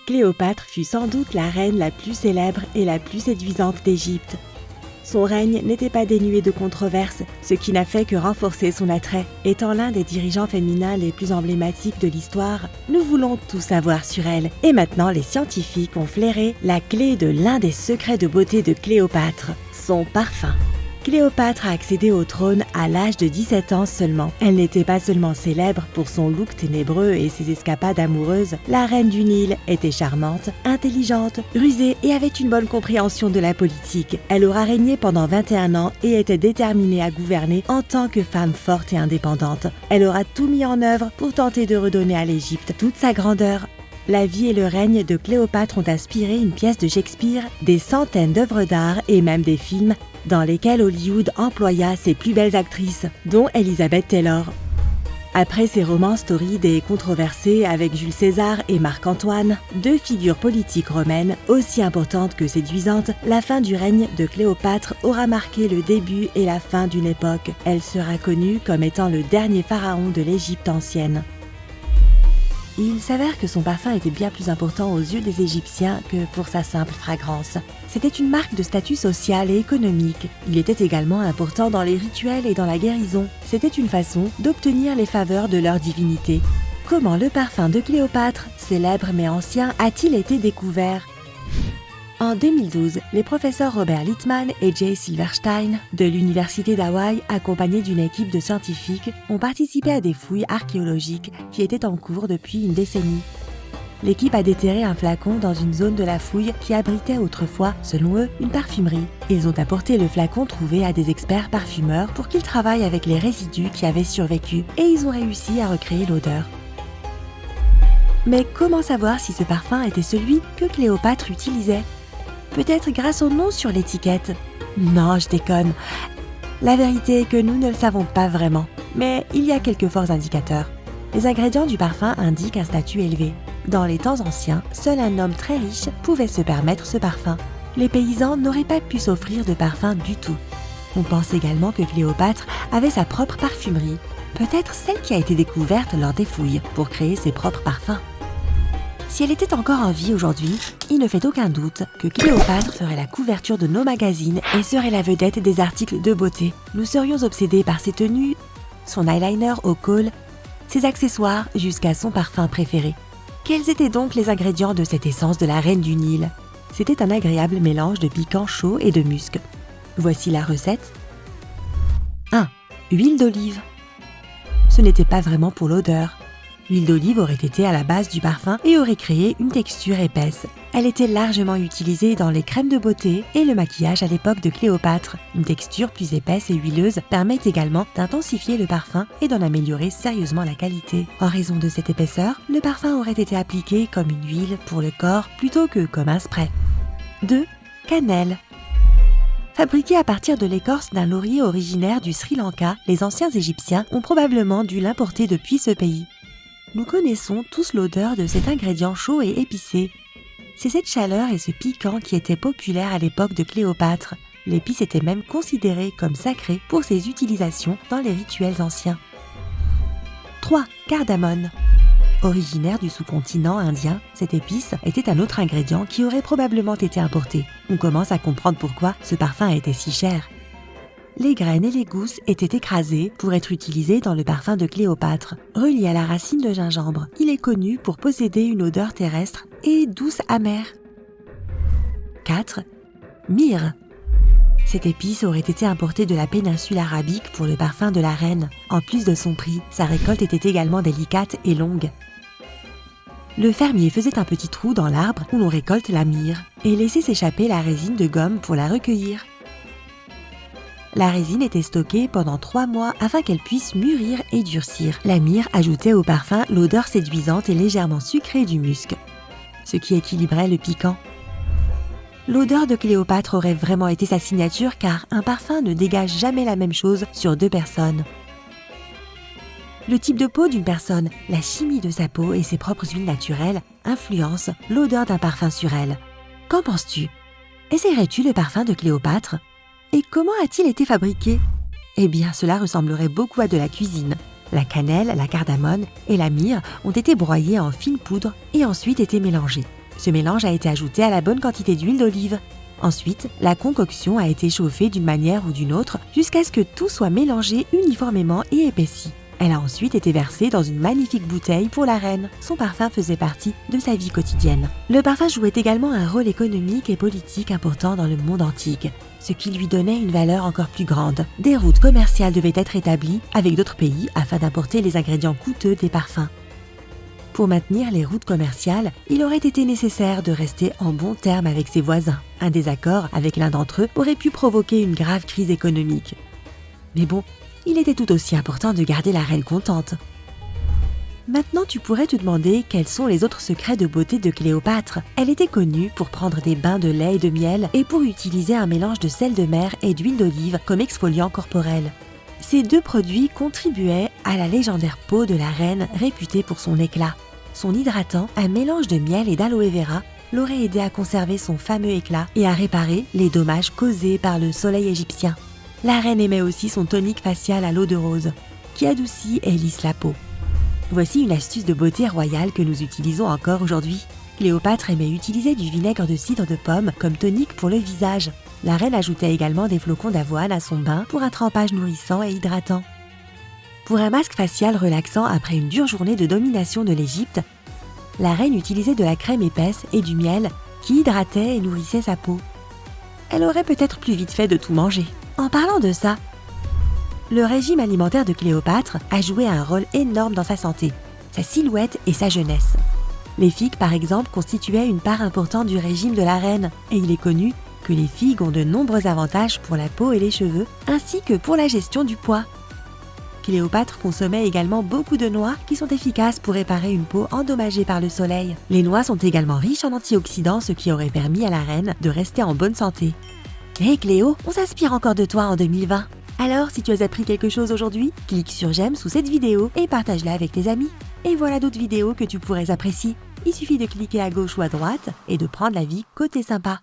Cléopâtre fut sans doute la reine la plus célèbre et la plus séduisante d'Égypte. Son règne n'était pas dénué de controverses, ce qui n'a fait que renforcer son attrait. Étant l'un des dirigeants féminins les plus emblématiques de l'histoire, nous voulons tout savoir sur elle. Et maintenant, les scientifiques ont flairé la clé de l'un des secrets de beauté de Cléopâtre, son parfum. Cléopâtre a accédé au trône à l'âge de 17 ans seulement. Elle n'était pas seulement célèbre pour son look ténébreux et ses escapades amoureuses, la reine du Nil était charmante, intelligente, rusée et avait une bonne compréhension de la politique. Elle aura régné pendant 21 ans et était déterminée à gouverner en tant que femme forte et indépendante. Elle aura tout mis en œuvre pour tenter de redonner à l'Égypte toute sa grandeur. La vie et le règne de Cléopâtre ont inspiré une pièce de Shakespeare, des centaines d'œuvres d'art et même des films dans lesquels Hollywood employa ses plus belles actrices, dont Elizabeth Taylor. Après ses romans torrides et controversés avec Jules César et Marc-Antoine, deux figures politiques romaines aussi importantes que séduisantes, la fin du règne de Cléopâtre aura marqué le début et la fin d'une époque. Elle sera connue comme étant le dernier pharaon de l'Égypte ancienne. Il s'avère que son parfum était bien plus important aux yeux des Égyptiens que pour sa simple fragrance. C'était une marque de statut social et économique. Il était également important dans les rituels et dans la guérison. C'était une façon d'obtenir les faveurs de leur divinité. Comment le parfum de Cléopâtre, célèbre mais ancien, a-t-il été découvert ? En 2012, les professeurs Robert Littman et Jay Silverstein de l'Université d'Hawaï, accompagnés d'une équipe de scientifiques, ont participé à des fouilles archéologiques qui étaient en cours depuis une décennie. L'équipe a déterré un flacon dans une zone de la fouille qui abritait autrefois, selon eux, une parfumerie. Ils ont apporté le flacon trouvé à des experts parfumeurs pour qu'ils travaillent avec les résidus qui avaient survécu, et ils ont réussi à recréer l'odeur. Mais comment savoir si ce parfum était celui que Cléopâtre utilisait ? Peut-être grâce au nom sur l'étiquette. Non, je déconne. La vérité est que nous ne le savons pas vraiment. Mais il y a quelques forts indicateurs. Les ingrédients du parfum indiquent un statut élevé. Dans les temps anciens, seul un homme très riche pouvait se permettre ce parfum. Les paysans n'auraient pas pu s'offrir de parfum du tout. On pense également que Cléopâtre avait sa propre parfumerie. Peut-être celle qui a été découverte lors des fouilles pour créer ses propres parfums. Si elle était encore en vie aujourd'hui, il ne fait aucun doute que Cléopâtre ferait la couverture de nos magazines et serait la vedette des articles de beauté. Nous serions obsédés par ses tenues, son eyeliner au col, ses accessoires jusqu'à son parfum préféré. Quels étaient donc les ingrédients de cette essence de la reine du Nil ? C'était un agréable mélange de piquant chaud et de musc. Voici la recette. 1. Huile d'olive. Ce n'était pas vraiment pour l'odeur. L'huile d'olive aurait été à la base du parfum et aurait créé une texture épaisse. Elle était largement utilisée dans les crèmes de beauté et le maquillage à l'époque de Cléopâtre. Une texture plus épaisse et huileuse permet également d'intensifier le parfum et d'en améliorer sérieusement la qualité. En raison de cette épaisseur, le parfum aurait été appliqué comme une huile pour le corps plutôt que comme un spray. 2. Cannelle. Fabriquée à partir de l'écorce d'un laurier originaire du Sri Lanka, les anciens Égyptiens ont probablement dû l'importer depuis ce pays. Nous connaissons tous l'odeur de cet ingrédient chaud et épicé. C'est cette chaleur et ce piquant qui étaient populaires à l'époque de Cléopâtre. L'épice était même considérée comme sacrée pour ses utilisations dans les rituels anciens. 3. Cardamone. Originaire du sous-continent indien, cette épice était un autre ingrédient qui aurait probablement été importé. On commence à comprendre pourquoi ce parfum était si cher. Les graines et les gousses étaient écrasées pour être utilisées dans le parfum de Cléopâtre. Relié à la racine de gingembre, il est connu pour posséder une odeur terrestre et douce amère. 4. Myrrhe. Cette épice aurait été importée de la péninsule arabique pour le parfum de la reine. En plus de son prix, sa récolte était également délicate et longue. Le fermier faisait un petit trou dans l'arbre où l'on récolte la myrrhe et laissait s'échapper la résine de gomme pour la recueillir. La résine était stockée pendant 3 mois afin qu'elle puisse mûrir et durcir. La myrrhe ajoutait au parfum l'odeur séduisante et légèrement sucrée du musc, ce qui équilibrait le piquant. L'odeur de Cléopâtre aurait vraiment été sa signature car un parfum ne dégage jamais la même chose sur 2 personnes. Le type de peau d'une personne, la chimie de sa peau et ses propres huiles naturelles influencent l'odeur d'un parfum sur elle. Qu'en penses-tu ? Essayerais-tu le parfum de Cléopâtre ? Et comment a-t-il été fabriqué ? Eh bien, cela ressemblerait beaucoup à de la cuisine. La cannelle, la cardamone et la myrrhe ont été broyées en fine poudre et ensuite été mélangées. Ce mélange a été ajouté à la bonne quantité d'huile d'olive. Ensuite, la concoction a été chauffée d'une manière ou d'une autre jusqu'à ce que tout soit mélangé uniformément et épaissi. Elle a ensuite été versée dans une magnifique bouteille pour la reine. Son parfum faisait partie de sa vie quotidienne. Le parfum jouait également un rôle économique et politique important dans le monde antique, ce qui lui donnait une valeur encore plus grande. Des routes commerciales devaient être établies avec d'autres pays afin d'apporter les ingrédients coûteux des parfums. Pour maintenir les routes commerciales, il aurait été nécessaire de rester en bons termes avec ses voisins. Un désaccord avec l'un d'entre eux aurait pu provoquer une grave crise économique. Mais bon, il était tout aussi important de garder la reine contente. Maintenant, tu pourrais te demander quels sont les autres secrets de beauté de Cléopâtre. Elle était connue pour prendre des bains de lait et de miel et pour utiliser un mélange de sel de mer et d'huile d'olive comme exfoliant corporel. Ces deux produits contribuaient à la légendaire peau de la reine réputée pour son éclat. Son hydratant, un mélange de miel et d'aloe vera, l'aurait aidé à conserver son fameux éclat et à réparer les dommages causés par le soleil égyptien. La reine aimait aussi son tonique facial à l'eau de rose, qui adoucit et lisse la peau. Voici une astuce de beauté royale que nous utilisons encore aujourd'hui. Cléopâtre aimait utiliser du vinaigre de cidre de pomme comme tonique pour le visage. La reine ajoutait également des flocons d'avoine à son bain pour un trempage nourrissant et hydratant. Pour un masque facial relaxant après une dure journée de domination de l'Égypte, la reine utilisait de la crème épaisse et du miel qui hydratait et nourrissait sa peau. Elle aurait peut-être plus vite fait de tout manger. En parlant de ça, le régime alimentaire de Cléopâtre a joué un rôle énorme dans sa santé, sa silhouette et sa jeunesse. Les figues, par exemple, constituaient une part importante du régime de la reine, et il est connu que les figues ont de nombreux avantages pour la peau et les cheveux, ainsi que pour la gestion du poids. Cléopâtre consommait également beaucoup de noix qui sont efficaces pour réparer une peau endommagée par le soleil. Les noix sont également riches en antioxydants, ce qui aurait permis à la reine de rester en bonne santé. Hé Cléo, on s'inspire encore de toi en 2020. Alors, si tu as appris quelque chose aujourd'hui, clique sur j'aime sous cette vidéo et partage-la avec tes amis. Et voilà d'autres vidéos que tu pourrais apprécier. Il suffit de cliquer à gauche ou à droite et de prendre la vie côté sympa.